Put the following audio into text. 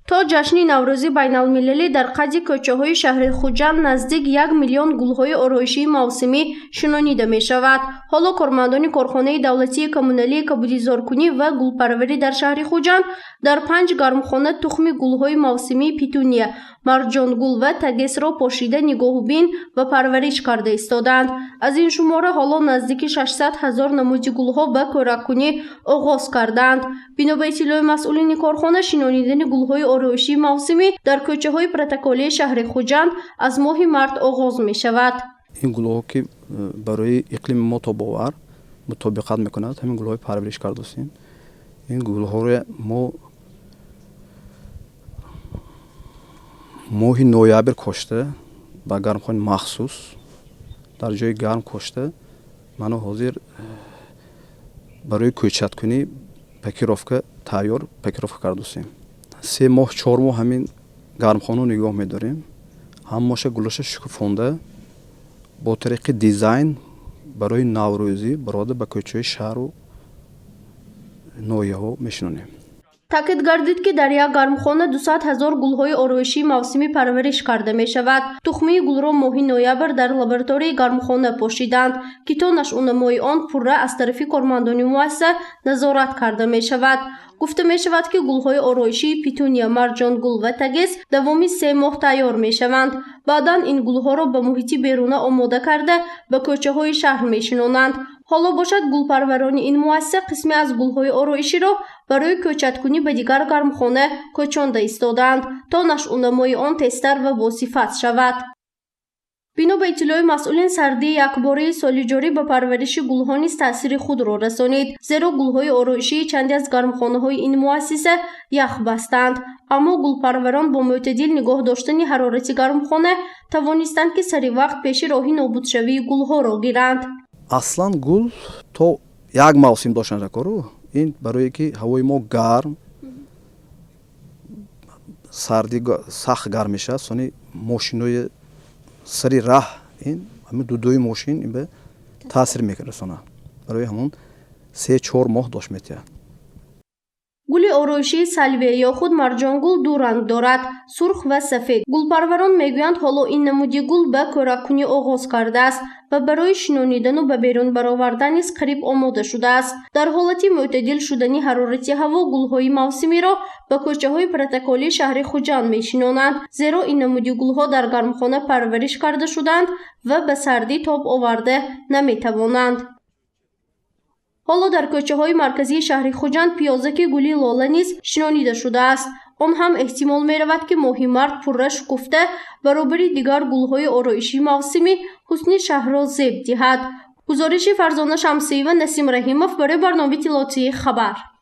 то ҷашни наврӯзи байналмилалӣ дар қадди кӯчаҳои шаҳри Хуҷанд наздик 1 миллион гулҳои ороишии мавсимӣ шинонида мешавад. ҳоло кормандони корхонаи давлатии коммуналии кабудизоркунӣ ва гулпарварӣ дар шаҳри Хуҷанд дар 5 гармхона тухми гулҳои мавсимии петуния, марҷонгул ва тагесро пошида нигоҳубин ва парвариш карда истоданд. аз ин шумора ҳоло наздики 600 000 намуди гулҳо ба кӯраккунӣ оғоз карданд. бино ба иттилои масъулини корхона, шинонидани гулҳои ороишии мавсимӣ дар кӯчаҳои протоколии шаҳри Хуҷанд аз моҳи март оғоз мешавад. ин гулҳо ки барои иқлими мо тобовар мутобиқат мекунад, ҳамин гулҳои парвариш кардастем. ин гулҳоро мо моҳи ноябр кошта ба гармхонаи махсус дар ҷои гарм кошта мано ҳозир барои кӯчаткунӣ пакировка тайёр пакировка кардастем. 3 моҳ 4 моҳ ҳамин гармхонаро нигоҳ медорем. ҳамаша гулаша шукуфонда бо тариқи дизайн барои наврӯзӣ барода ба кӯчаҳои шаҳру ноҳияҳо мешинонем. таъкид гардид ки дар як гармхона 200 000 гулҳои ороишии мавсимӣ парвариш карда мешавад. тухмии гулро моҳи ноябр дар лабораторияи гармхона пошиданд ки то нашъунамои он пурра аз тарафи кормандони муассиса назорат карда мешавад. гуфта мешавад ки гулҳои ороишии петуния, марҷонгул ва тагес давоми 3 моҳ тайёр мешаванд. баъдан ин гулҳоро ба муҳити беруна омода карда ба кӯчаҳои шаҳр мешинонанд. ҳоло бошад гулпарварони ин муассиса қисме аз гулҳои ороиширо барои кӯчаткунӣ ба дигар гармхона кӯчонда истоданд, то нашъунамои он тезтар ва босифат шавад. бино ба иттилои масъулин, сардии якбораи соли ҷорӣ ба парвариши гулҳо низ таъсири худро расонид, зеро гулҳои ороишии чанде аз гармхонаҳои ин муассиса ях бастанд. аммо гулпарварон бо мӯътадил нигоҳ доштани ҳарорати гармхона тавонистанд ки сари вақт пеши роҳи нобудшавии гулҳоро гиранд. аслан гул то як мавсим доштан ракору ин барое ки ҳавои мо гарм сарди сахт гарм мешавад, сони мошинои сари раҳ ин ҳамин дудуи мошин ин ба таъсир мерасонад. барои ҳамон 3-4 моҳ дошт метиҳад. гули ороишии салвия ё худ марҷонгул ду ранг дорад: сурх ва сафед. гулпарварон мегӯянд ҳоло ин намуди гул ба кӯраккунӣ оғоз кардааст ва барои шинонидану ба берун баровардан низ қариб омода шудааст. дар ҳолати мӯътадил шудани ҳарорати ҳаво гулҳои мавсимиро ба кӯчаҳои протоколии шаҳри Хуҷанд мешинонанд, зеро ин намуди гулҳо дар гармхона парвариш карда шуданд ва ба сардӣ тоб оварда наметавонанд. ҳоло дар кӯчаҳои марказии шаҳри Хуҷанд пиёзаки гули лола низ шинонида шудааст. он ҳам эҳтимол меравад ки моҳи март пурра шукуфта баробари дигар гулҳои ороишии мавсимӣ ҳусни шаҳрро зеб диҳад. гузориши Фарзона Шамсиева, Насим Раҳимов барои барномаи иттилоотии Хабар.